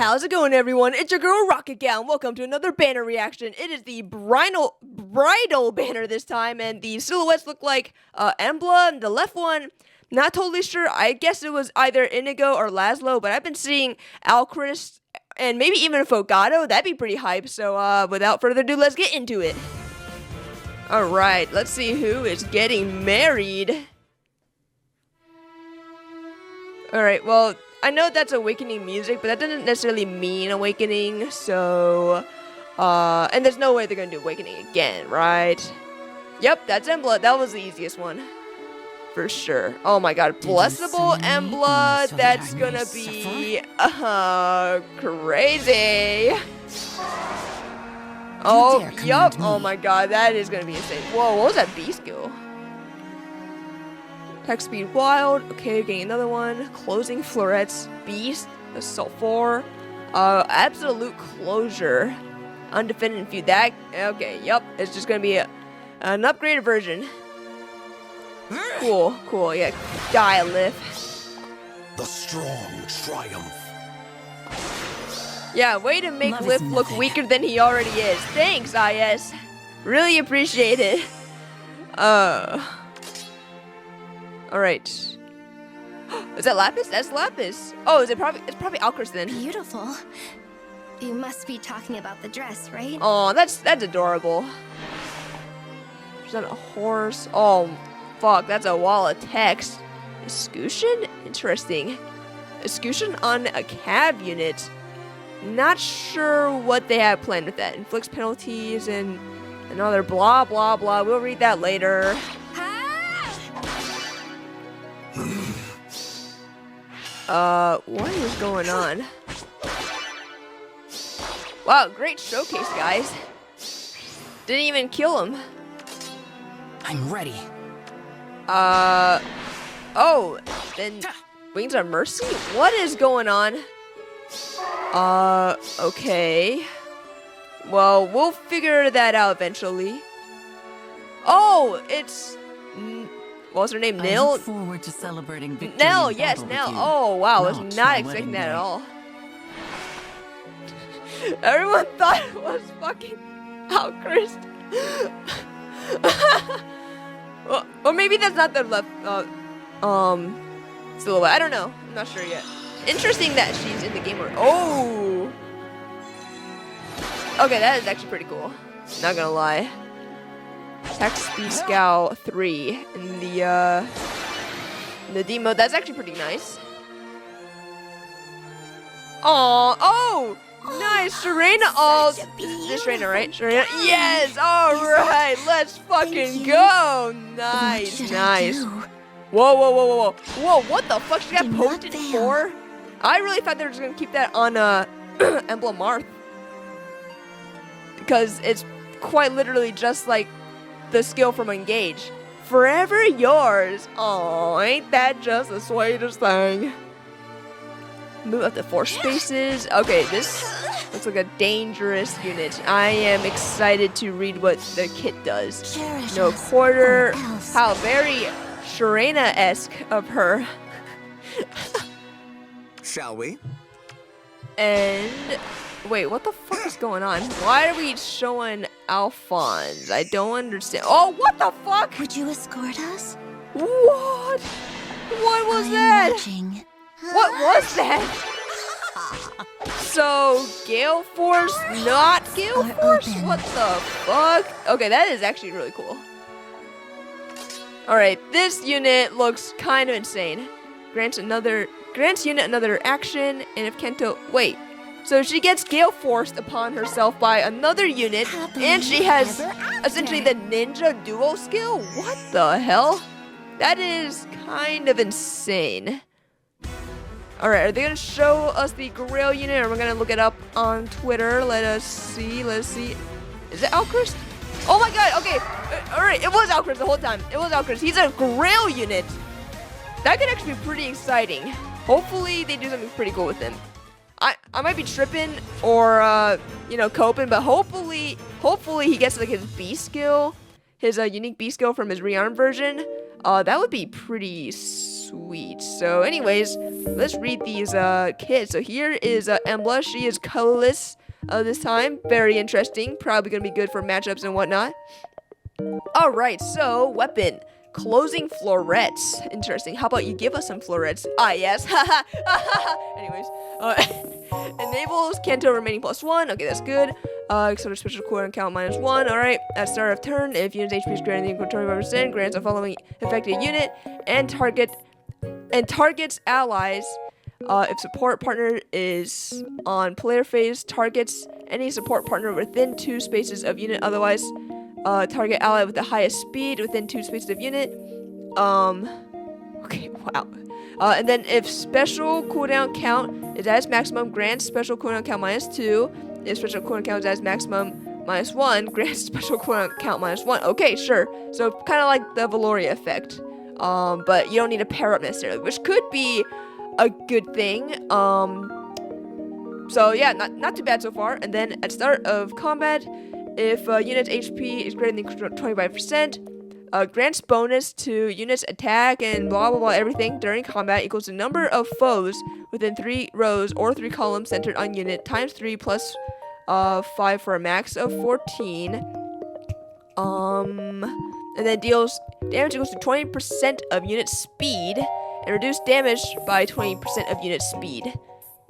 How's it going, everyone? It's your girl Rocket Gal. Welcome to another banner reaction. It is the bridal banner this time, and the silhouettes look like Emblem. The left one, not totally sure. I guess it was either Inigo or Laszlo, but I've been seeing Alchrist and maybe even Fogado. That'd be pretty hype. So without further ado, let's get into it. All right, let's see who is getting married. All right, well, I know that's awakening music, but that doesn't necessarily mean awakening, so, and there's no way they're gonna do awakening again, right? Yep, that's Emblem. That was the easiest one. For sure. Oh my god, blessable Emblem, that's gonna be, crazy. Oh, yup, oh my god, that is gonna be insane. Whoa, what was that B skill? Attack speed wild. Okay, getting another one. Closing florets. Beast. Assault 4. Absolute closure. Undefended feud. That. Okay, yep. It's just gonna be an upgraded version. Cool, cool. Yeah. Dialift. The strong triumph. Yeah, way to make Lift look weaker than he already is. Thanks, IS. Really appreciate it. Alright. Is that Lapis? That's Lapis. Oh, it's probably Alchrist then. Beautiful. You must be talking about the dress, right? Oh, that's adorable. Is that a horse? Oh, fuck, that's a wall of text. Escutcheon? Interesting. Escutcheon on a cab unit. Not sure what they have planned with that. Inflicts penalties and other blah blah blah. We'll read that later. What is going on? Wow, great showcase, guys. Didn't even kill him. I'm ready. Oh, then Wings of Mercy? What is going on? Okay. Well, we'll figure that out eventually. Oh, it's... What was her name? Nell? I look forward to celebrating victory. Nell, yes, Nell. Oh, wow, I was not expecting that at all. Everyone thought it was fucking Alchrist. Well, or maybe that's not the left, silhouette. I don't know. I'm not sure yet. Interesting that she's in the game. Oh! Okay, that is actually pretty cool. Not gonna lie. Attack speed scout 3 in the D mode. That's actually pretty nice. Aw, oh, nice, Sharena. Oh, this Sharena, right? Sharena. Yes. All right, let's fucking go. Nice, nice. Whoa, whoa, whoa, whoa, whoa, whoa! What the fuck? She got potent 4. I really thought they were just gonna keep that on Emblem Marth because it's quite literally just like the skill from Engage. Forever yours. Oh, ain't that just the sweetest thing? Move up to 4 spaces. Okay, this looks like a dangerous unit. I am excited to read what the kit does. No quarter. How very Sharena-esque of her. Shall we? And wait, what the fuck is going on? Why are we showing Alphonse? I don't understand. Oh, what the fuck? Would you escort us? What? What was that? Watching. What was that? So, Gale Force, not Gale Force? What the fuck? Okay, that is actually really cool. Alright, this unit looks kind of insane. Grants unit another action, and if Kento... Wait. So she gets Gale Forced upon herself by another unit, and she has essentially the ninja duo skill? What the hell? That is kind of insane. Alright, are they going to show us the Grail unit, or we're going to look it up on Twitter? Let us see, Is it Alchrist? Oh my god, okay. Alright, it was Alchrist the whole time. It was Alchrist. He's a Grail unit. That could actually be pretty exciting. Hopefully they do something pretty cool with him. I might be tripping or coping, but hopefully he gets like his B skill, his unique B skill from his rearm version. That would be pretty sweet. Sweet. So anyways, let's read these kits. So here is Embla. She is colorless this time. Very interesting. Probably going to be good for matchups and whatnot. Alright, so weapon. Closing florets. Interesting. How about you give us some florets? Ah, yes. Anyways. Enables Kanto remaining +1. Okay, that's good. Sort of special cooldown count -1. Alright. At start of turn, if unit's HP is greater than equal to 25%, grants the following affected unit and targets allies. If support partner is on player phase, targets any support partner within 2 spaces of unit. Otherwise, target ally with the highest speed within 2 spaces of unit. Okay, wow. And then if special cooldown count is at its maximum, grants special cooldown count -2. If special cooldown count is at its maximum -1, grants special cooldown count -1. Okay, sure. So kind of like the Valoria effect. But you don't need to pair up necessarily, which could be a good thing. So yeah, not too bad so far. And then at start of combat, if unit's HP is greater than 25%, grants bonus to unit's attack and blah blah blah everything during combat equals the number of foes within 3 rows or 3 columns centered on unit times 3 plus 5 for a max of 14. And then deals damage equals to 20% of unit speed and reduce damage by 20% of unit speed.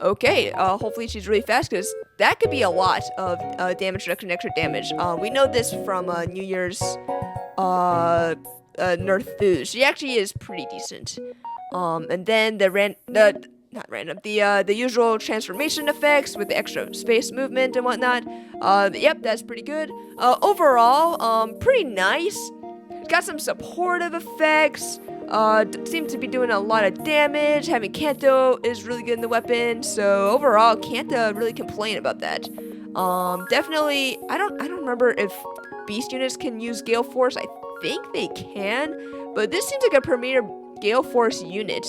Okay, hopefully she's really fast because that could be a lot of damage reduction, extra damage. We know this from New Year's Nerf Foods. She actually is pretty decent. And then the usual transformation effects with the extra space movement and whatnot. Yep, that's pretty good. Overall, pretty nice. It's got some supportive effects. Seems to be doing a lot of damage. Having Kanto is really good in the weapon. So overall, can't really complain about that. Definitely, I don't remember if beast units can use Gale Force. I think they can, but this seems like a premier Gale Force unit.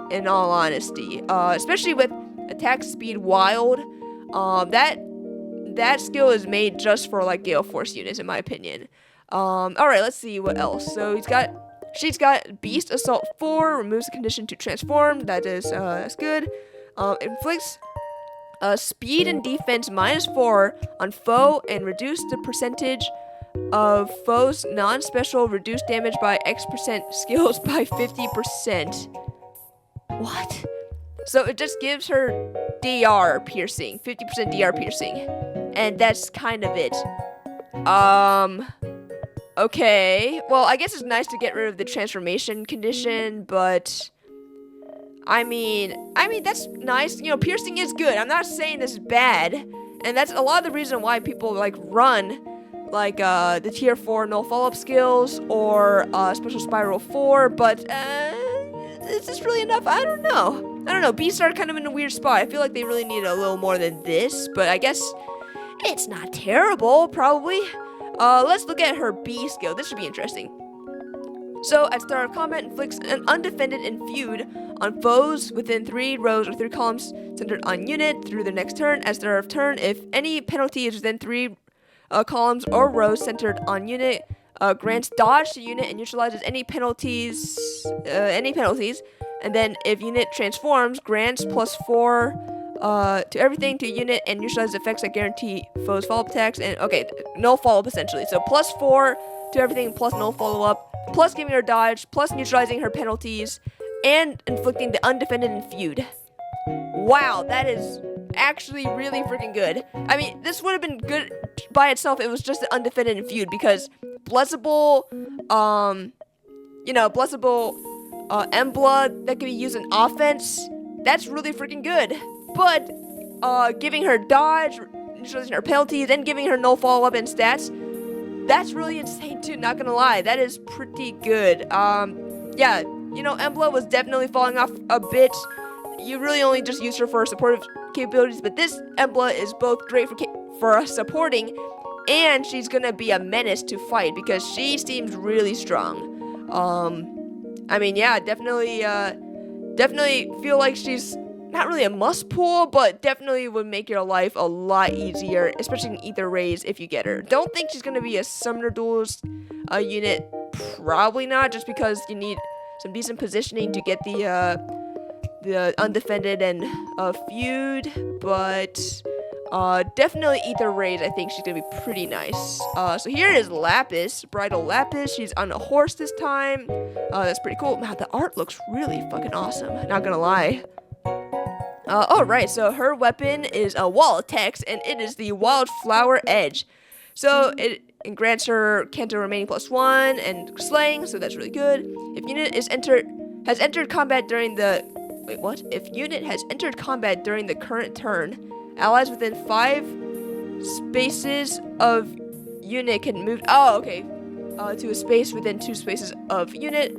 In all honesty, especially with attack speed wild, that skill is made just for like Gale Force units, in my opinion. All right, let's see what else. So she's got Beast Assault 4, removes the condition to transform. That's good. Inflicts speed and defense -4 on foe and reduce the percentage of foes non-special reduced damage by X% skills by 50%. What? So it just gives her DR piercing, 50% DR piercing, and that's kind of it. Okay. Well, I guess it's nice to get rid of the transformation condition, but I mean that's nice. You know, piercing is good. I'm not saying this is bad, and that's a lot of the reason why people like run like the tier 4 no follow-up skills or special spiral 4, but is this really enough? I don't know. Beasts are kind of in a weird spot. I feel like they really need a little more than this, but I guess it's not terrible, probably. Let's look at her B skill. This should be interesting. So, at start of combat, inflicts an undefended infuse on foes within 3 rows or 3 columns centered on unit through the next turn. At start of turn, if any penalty is within 3 columns or rows centered on unit, grants dodge to unit and neutralizes any penalties. And then if unit transforms, grants +4 to everything to unit and neutralizes effects that guarantee foes follow-up attacks. And okay, no follow-up essentially. So +4 to everything plus no follow-up, plus giving her dodge, plus neutralizing her penalties, and inflicting the undefended infuse. Wow, that is actually really freaking good. I mean, this would have been good by itself. It was just the undefended infuse because Blessable, Embla that can be used in offense, that's really freaking good. But giving her dodge, neutralizing her penalties, and giving her no follow-up and stats, that's really insane too, not gonna lie. That is pretty good. Yeah, Embla was definitely falling off a bit. You really only just use her for supportive capabilities, but this Emblem is both great for supporting, and she's gonna be a menace to fight because she seems really strong. I mean, yeah, definitely feel like she's not really a must pull, but definitely would make your life a lot easier, especially in Ether Rays if you get her. Don't think she's gonna be a Summoner Duelist unit, probably not, just because you need some decent positioning to get the undefended and feud, but definitely Ether Rays. I think she's gonna be pretty nice. So here is Lapis, Bridal Lapis. She's on a horse this time. That's pretty cool. Man, the art looks really fucking awesome. Not gonna lie. Alright, so her weapon is a wall attacks, and it is the Wildflower Edge. So it grants her Kanto remaining +1 and slaying, so that's really good. If unit has entered combat during the If unit has entered combat during the current turn, allies within 5 spaces of unit can move. To a space within 2 spaces of unit.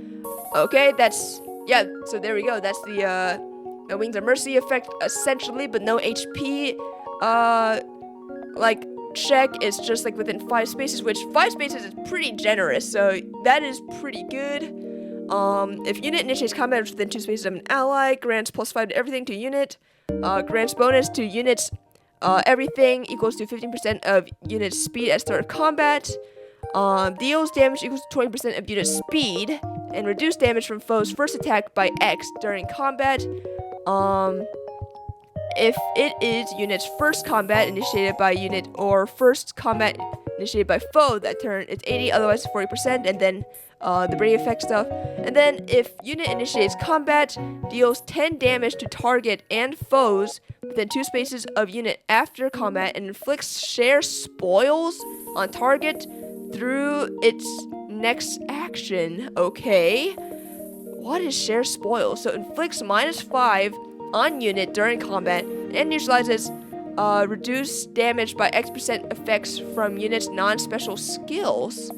Okay, so there we go. That's the Wings of Mercy effect, essentially, but no HP. Check is just like within 5 spaces, which 5 spaces is pretty generous, so that is pretty good. If unit initiates combat within 2 spaces of an ally, grants +5 to everything to unit. Grants bonus to units. Everything equals to 15% of unit speed at start of combat. Deals damage equals to 20% of unit speed, and reduce damage from foes' first attack by X during combat. If it is unit's first combat initiated by unit or first combat initiated by foe that turn, it's 80, otherwise 40%, and then the brain effect stuff. And then if unit initiates combat, deals 10 damage to target and foes within 2 spaces of unit after combat, and inflicts share spoils on target through its next action. Okay. What is share spoils? So inflicts -5 on unit during combat and neutralizes reduced damage by X% effects from unit's non-special skills.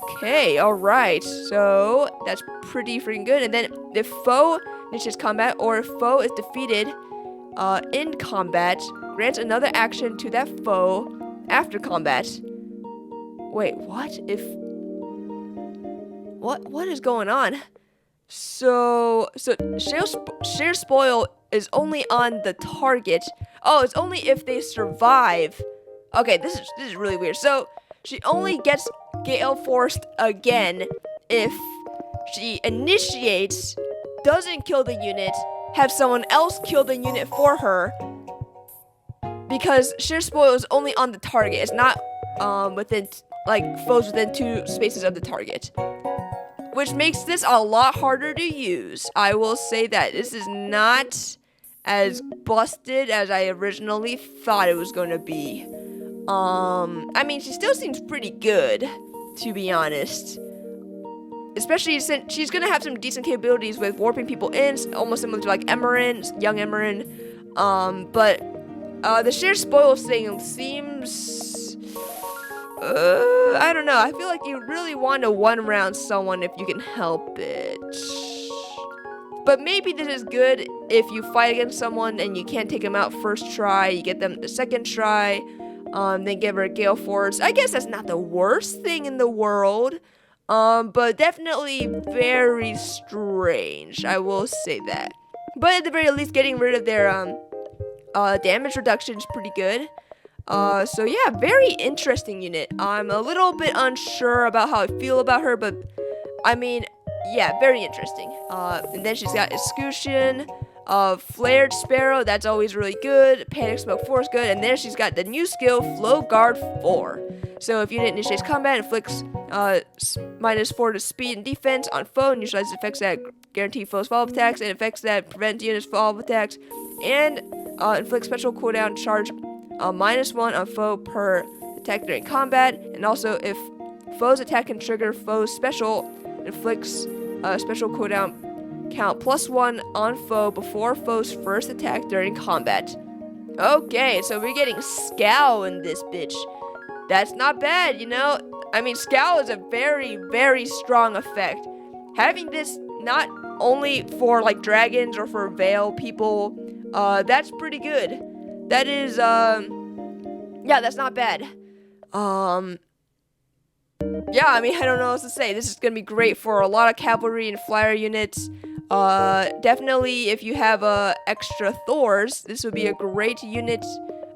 Okay, alright. So that's pretty freaking good. And then if foe initiates combat, or if foe is defeated in combat, grants another action to that foe after combat. Wait, what? What is going on? So share spoil is only on the target. Oh, it's only if they survive. Okay, this is really weird. So she only gets Gale Forced again if she initiates, doesn't kill the unit, have someone else kill the unit for her, because share spoil is only on the target. It's not within foes within 2 spaces of the target, which makes this a lot harder to use. I will say that this is not as busted as I originally thought it was going to be. I mean, she still seems pretty good, to be honest. Especially since she's going to have some decent capabilities with warping people in, almost similar to like Emerin, young Emerin. But the share spoil thing seems... I don't know. I feel like you really want to one-round someone if you can help it. But maybe this is good if you fight against someone and you can't take them out first try. You get them the second try. Then give her a Gale Force. I guess that's not the worst thing in the world. But definitely very strange. I will say that. But at the very least, getting rid of their damage reduction is pretty good. So yeah, very interesting unit. I'm a little bit unsure about how I feel about her, but I mean, yeah, very interesting. And then she's got Escutcheon, Flared Sparrow, that's always really good. Panic Smoke 4 is good, and then she's got the new skill, Flow Guard 4. So if unit initiates combat, inflicts -4 to speed and defense on foe, neutralizes effects that guarantee foes follow-up attacks, and effects that prevent units follow-up attacks, and inflicts special cooldown charge -1 on foe per attack during combat, and also if foe's attack can trigger foe's special, inflicts a special cooldown count +1 on foe before foe's first attack during combat. Okay, so we're getting Scowl in this bitch. That's not bad, you know? I mean, Scowl is a very, very strong effect. Having this not only for like dragons or for Veil people, that's pretty good. That is, yeah, that's not bad. Yeah, I mean, I don't know what else to say. This is gonna be great for a lot of cavalry and flyer units. Definitely, if you have extra Thors, this would be a great unit,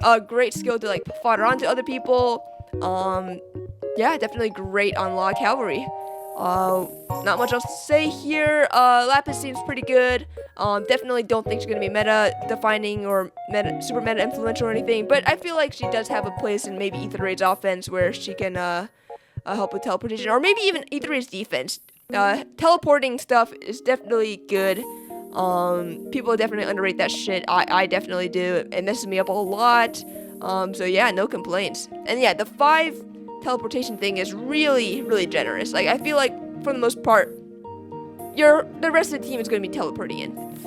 a great skill to like fodder onto other people. Yeah, definitely great on a lot of cavalry. Not much else to say here. Lapis seems pretty good. Definitely don't think she's gonna be meta defining or super meta influential or anything, but I feel like she does have a place in maybe Ether Raid's offense where she can help with teleportation, or maybe even Ether Raid's defense. Teleporting stuff is definitely good. People definitely underrate that shit. I definitely do. It messes me up a lot. So yeah, no complaints. And yeah, the 5 teleportation thing is really, really generous. Like, I feel like for the most part, the rest of the team is going to be teleporting in.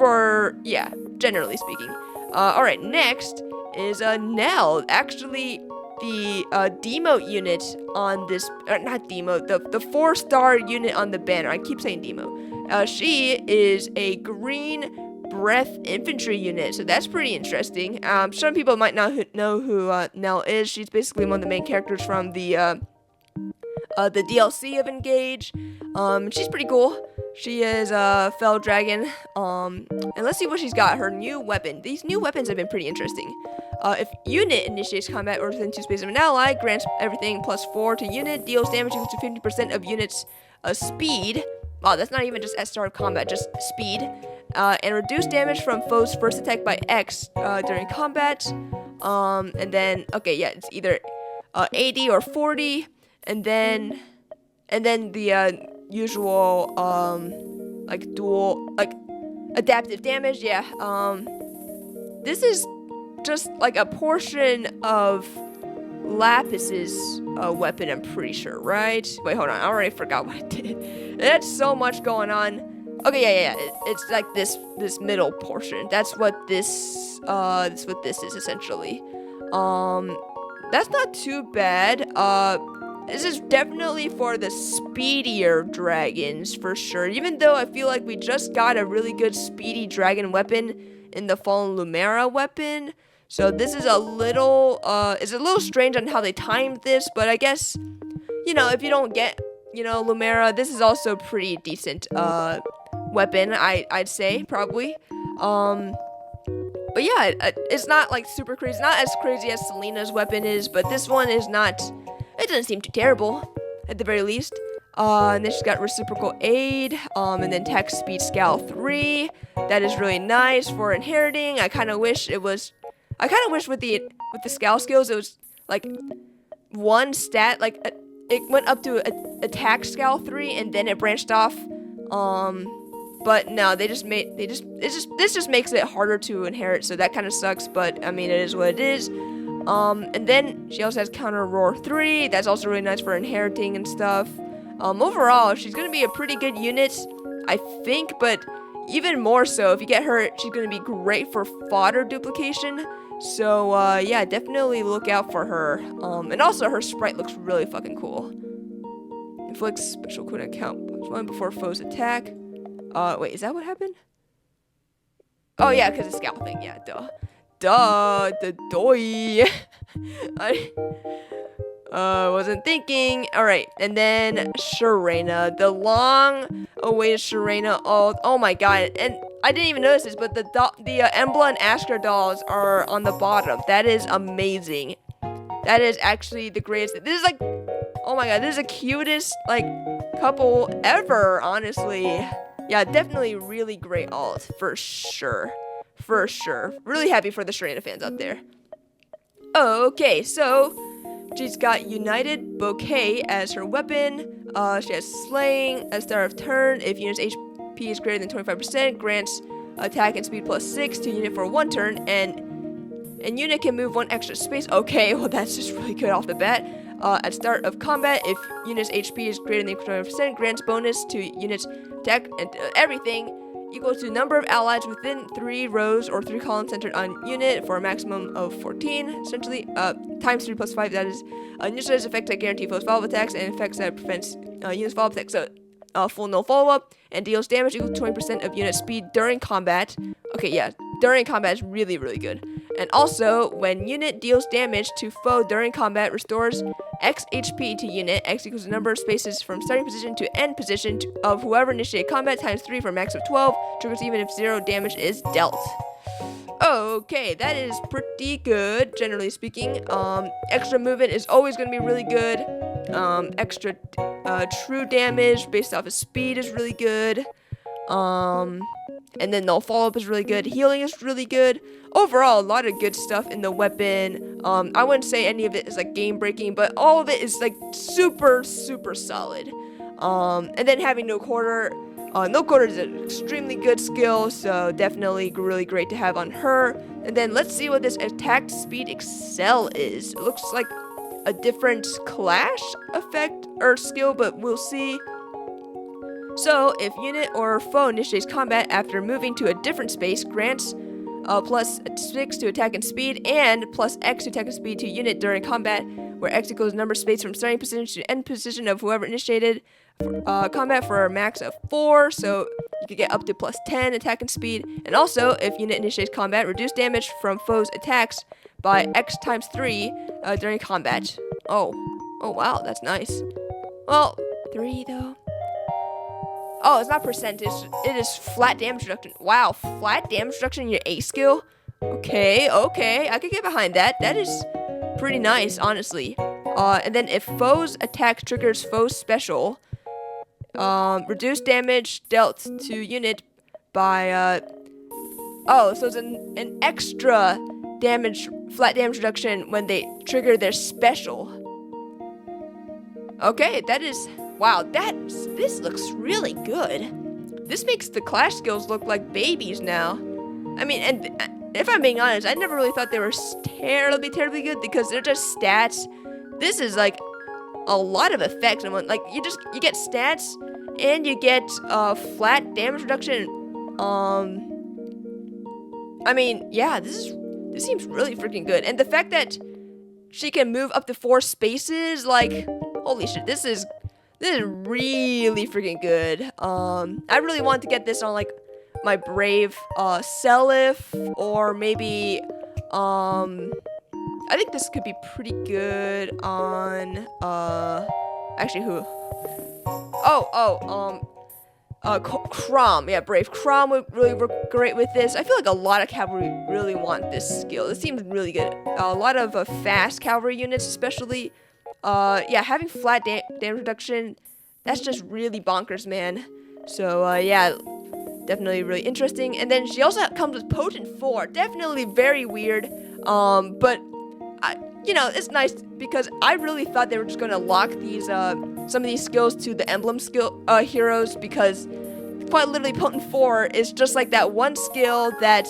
Yeah, generally speaking. Alright, next is Nell. Actually, the demo unit on this, not demo, the 4-star unit on the banner. I keep saying demo. She is a green breath infantry unit, so that's pretty interesting. Some people might not know who Nell is. She's basically one of the main characters from the DLC of Engage. She's pretty cool. She is a Fell Dragon. And let's see what she's got. Her new weapon. These new weapons have been pretty interesting. If unit initiates combat or within 2 spaces of an ally, grants everything +4 to unit, deals damage equal to 50% of unit's speed. Wow, that's not even just at start of combat, just speed. And reduce damage from foes' first attack by X during combat. And then, okay, yeah, it's either 80 or 40. And then the usual like dual, like adaptive damage. Yeah. This is just like a portion of Lapis's weapon, I'm pretty sure, right? Wait, hold on, I already forgot what I did. That's so much going on. Okay, yeah. It's like this middle portion. That's what this is essentially. That's not too bad. This is definitely for the speedier dragons for sure. Even though I feel like we just got a really good speedy dragon weapon in the Fallen Lumera weapon. So this is a little strange on how they timed this, but I guess, if you don't get, Lumera, this is also pretty decent weapon, I'd say, probably. But yeah, it's not like super crazy. It's not as crazy as Selena's weapon is, but this one is not, it doesn't seem too terrible, at the very least. And then she's got reciprocal aid, and then attack speed scale 3. That is really nice for inheriting. I kind of wish with the scout skills it was like one stat, like it went up to attack scale 3 and then it branched off. But no, this just makes it harder to inherit, so that kind of sucks, but I mean, it is what it is. And then she also has counter roar 3. That's also really nice for inheriting and stuff. Overall, she's gonna be a pretty good unit, I think, but even more so, if you get her, she's gonna be great for fodder duplication. So, yeah, definitely look out for her. And also her sprite looks really fucking cool. Inflicts special cooldown count +1 before foes attack. Wait, is that what happened? Oh, yeah, because the scout thing, yeah, the doy. I wasn't thinking. Alright, and then Sharena, the long-awaited Sharena. Oh my god, and I didn't even notice this, but the Emblem and Asker dolls are on the bottom. That is amazing. That is actually the greatest. This is like, oh my god, this is the cutest, like, couple ever, honestly. Yeah, definitely really great alt, for sure. For sure. Really happy for the Sharena fans out there. Okay, so she's got United Bouquet as her weapon. She has Slaying at start of turn. If unit's HP is greater than 25%, grants attack and speed +6 to unit for 1 turn, and unit can move 1 extra space. Okay, well that's just really good off the bat. At start of combat, if unit's HP is greater than 25%, grants bonus to unit's attack and everything equals to number of allies within 3 rows or 3 columns centered on unit for a maximum of 14, essentially, times 3 + 5, that is, neutralizes effects that guarantee foes follow-up attacks and effects that prevents units follow-up attacks, so, full no follow-up, and deals damage equal to 20% of unit speed during combat. Okay, yeah, during combat is really, really good. And also, when unit deals damage to foe during combat, restores X HP to unit. X equals the number of spaces from starting position to end position of whoever initiated combat times 3 for a max of 12. Triggers even if 0 damage is dealt. Okay, that is pretty good, generally speaking. Extra movement is always going to be really good. Extra true damage based off of speed is really good. And then the follow-up is really good. Healing is really good. Overall, a lot of good stuff in the weapon. I wouldn't say any of it is like game-breaking, but all of it is like super, super solid. And then having no quarter. No quarter is an extremely good skill, so definitely really great to have on her. And then let's see what this attack speed excel is. It looks like a different clash effect or skill, but we'll see. So, if unit or foe initiates combat after moving to a different space, grants plus 6 to attack and speed, and plus X to attack and speed to unit during combat, where X equals number of space from starting position to end position of whoever initiated combat for a max of 4, so you could get up to plus 10 attack and speed. And also, if unit initiates combat, reduce damage from foes' attacks by X times 3 during combat. Oh wow, that's nice. Well, 3 though. Oh, it's not percentage. It is flat damage reduction. Wow, flat damage reduction in your A skill? Okay, I could get behind that. That is pretty nice, honestly. And then if foe's attack triggers foe's special, reduce damage dealt to unit by, so it's an extra damage, flat damage reduction when they trigger their special. Okay, that is... Wow, this looks really good. This makes the clash skills look like babies now. I mean, and if I'm being honest, I never really thought they were terribly good because they're just stats. This is like a lot of effects. And like you get stats and you get flat damage reduction. I mean, yeah, this seems really freaking good. And the fact that she can move up to 4 spaces, like, holy shit, this is really freaking good. I really want to get this on like my Brave Selif, or maybe I think this could be pretty good on actually who? Crom. Yeah, Brave Crom would really work great with this. I feel like a lot of cavalry really want this skill. This seems really good. A lot of fast cavalry units, especially. Yeah, having flat damage reduction, that's just really bonkers, man. So, yeah, definitely really interesting. And then she also comes with Potent 4. Definitely very weird. But, it's nice because I really thought they were just going to lock these, some of these skills to the Emblem skill, heroes, because quite literally Potent 4 is just like that one skill that,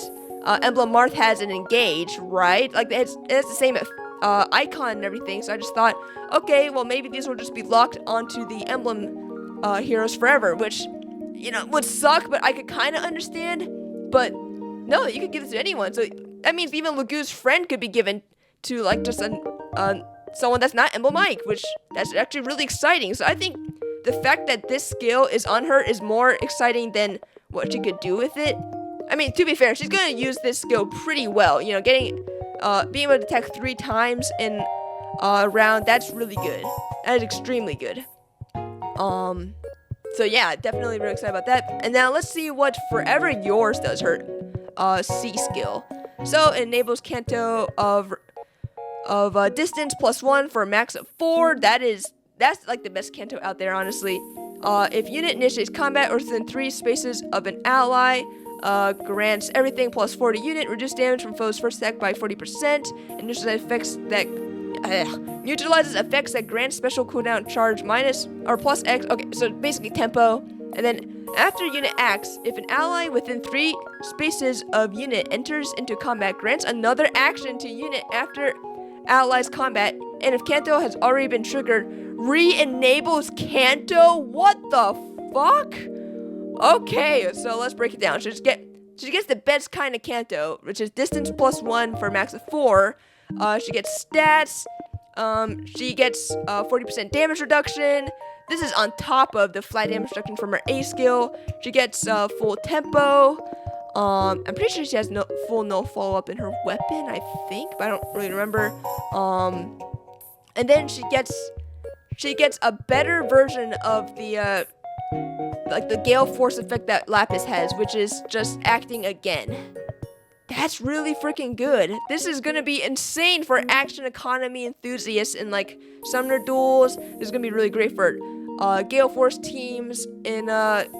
Emblem Marth has in Engage, right? Like, it's the same icon and everything, so I just thought, okay, well, maybe these will just be locked onto the Emblem heroes forever, which, would suck, but I could kind of understand. But no, you could give this to anyone, so that means even Lagu's friend could be given to, like, just someone that's not Emblem Ike, which that's actually really exciting. So I think the fact that this skill is on her is more exciting than what she could do with it. I mean, to be fair, she's gonna use this skill pretty well, getting... being able to attack 3 times in a round, that's really good. That is extremely good. So yeah, definitely really excited about that. And now let's see what Forever Yours does, her C skill. So it enables Kanto of distance +1 for a max of 4. That's like the best Kanto out there, honestly. If unit initiates combat or within 3 spaces of an ally, grants everything +4 to unit, reduce damage from foe's first attack by 40%, and neutralizes effects that grant special cooldown charge minus or plus X. Okay, so basically tempo. And then after unit acts, if an ally within 3 spaces of unit enters into combat, grants another action to unit after allies combat, and if Kanto has already been triggered, re-enables Kanto. What the fuck? Okay, so let's break it down. She gets the best kind of Kanto, which is distance +1 for a max of 4. She gets stats. She gets 40% damage reduction. This is on top of the flat damage reduction from her A skill. She gets full tempo. I'm pretty sure she has no follow-up in her weapon, I think, but I don't really remember. And then she gets a better version of the the Gale Force effect that Lapis has, which is just acting again. That's really freaking good. This is gonna be insane for action economy enthusiasts in like summoner duels. This is gonna be really great for Gale Force teams in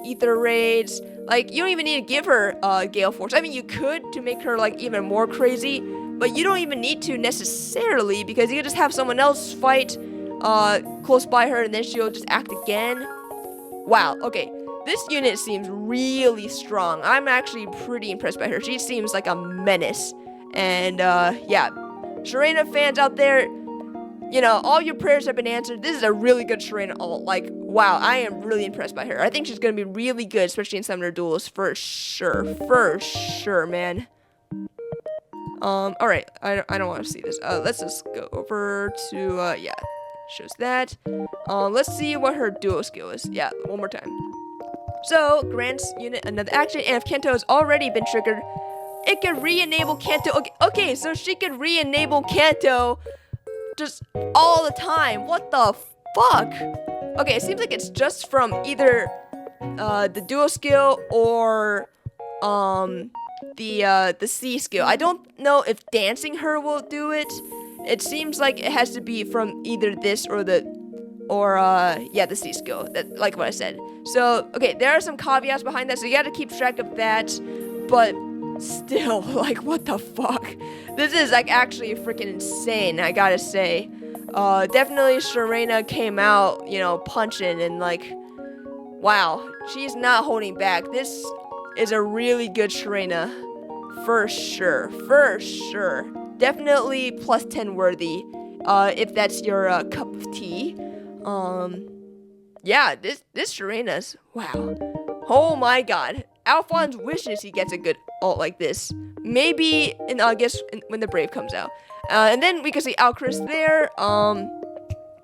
Ether raids. Like, you don't even need to give her Gale Force. I mean, you could to make her like even more crazy, but you don't even need to necessarily, because you can just have someone else fight close by her and then she'll just act again. Wow, okay. This unit seems really strong. I'm actually pretty impressed by her. She seems like a menace. And yeah, Sharena fans out there, you know, all your prayers have been answered. This is a really good Sharena ult. Like, wow, I am really impressed by her. I think she's going to be really good, especially in Summoner Duels, for sure. For sure, man. Alright, I don't want to see this. Let's just go over to, yeah, shows that. Let's see what her duo skill is. Yeah, one more time. So, grants unit another action, and if Kanto has already been triggered, it can re-enable Kanto. Okay, so she can re-enable Kanto just all the time. What the fuck? Okay, it seems like it's just from either the duo skill or the C skill. I don't know if dancing her will do it. It seems like it has to be from either this or the C skill. That, like what I said. So, okay, there are some caveats behind that, so you gotta keep track of that. But still, like, what the fuck? This is like actually freaking insane, I gotta say. Definitely Sharena came out, you know, punching and like, wow, she's not holding back. This is a really good Sharena, for sure, for sure. Definitely plus 10 worthy, if that's your cup of tea. Yeah, this Sharena's, wow. Oh my god. Alphonse wishes he gets a good ult like this. Maybe in August when the Brave comes out. And then we can see Alchris there.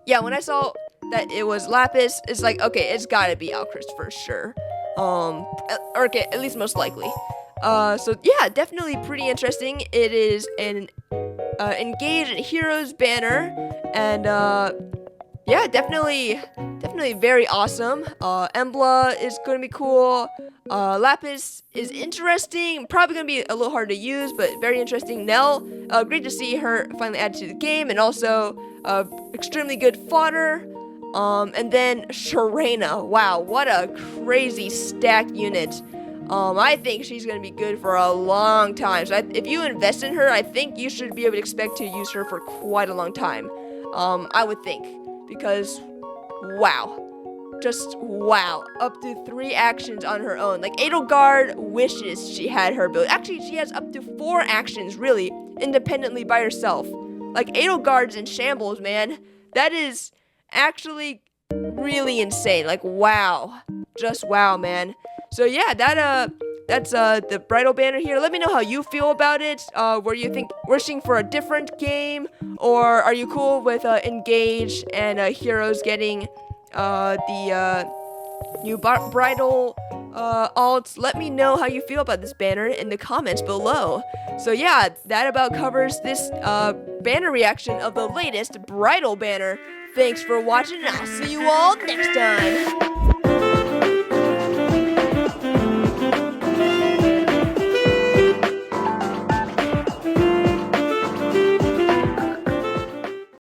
Yeah, when I saw that it was Lapis, it's like, okay, it's gotta be Alchris for sure. Or okay, at least most likely. So yeah, definitely pretty interesting. It is an Engage in Heroes banner, and yeah, definitely very awesome. Emblem is gonna be cool. Lapis is interesting, probably gonna be a little hard to use, but very interesting. Nell, great to see her finally added to the game, and also extremely good fodder. And then Sharena, wow, what a crazy stacked unit. I think she's gonna be good for a long time. So if you invest in her, I think you should be able to expect to use her for quite a long time. I would think, because wow. Just wow, up to 3 actions on her own. Like, Edelgard wishes she had her ability. Actually, she has up to 4 actions, really, independently by herself. Like, Edelgard's in shambles, man. That is actually really insane. Like, wow. Just wow, man. So yeah, that's the bridal banner here. Let me know how you feel about it. Were you wishing for a different game, or are you cool with Engage and Heroes getting the new bridal alts? Let me know how you feel about this banner in the comments below. So yeah, that about covers this banner reaction of the latest bridal banner. Thanks for watching, and I'll see you all next time.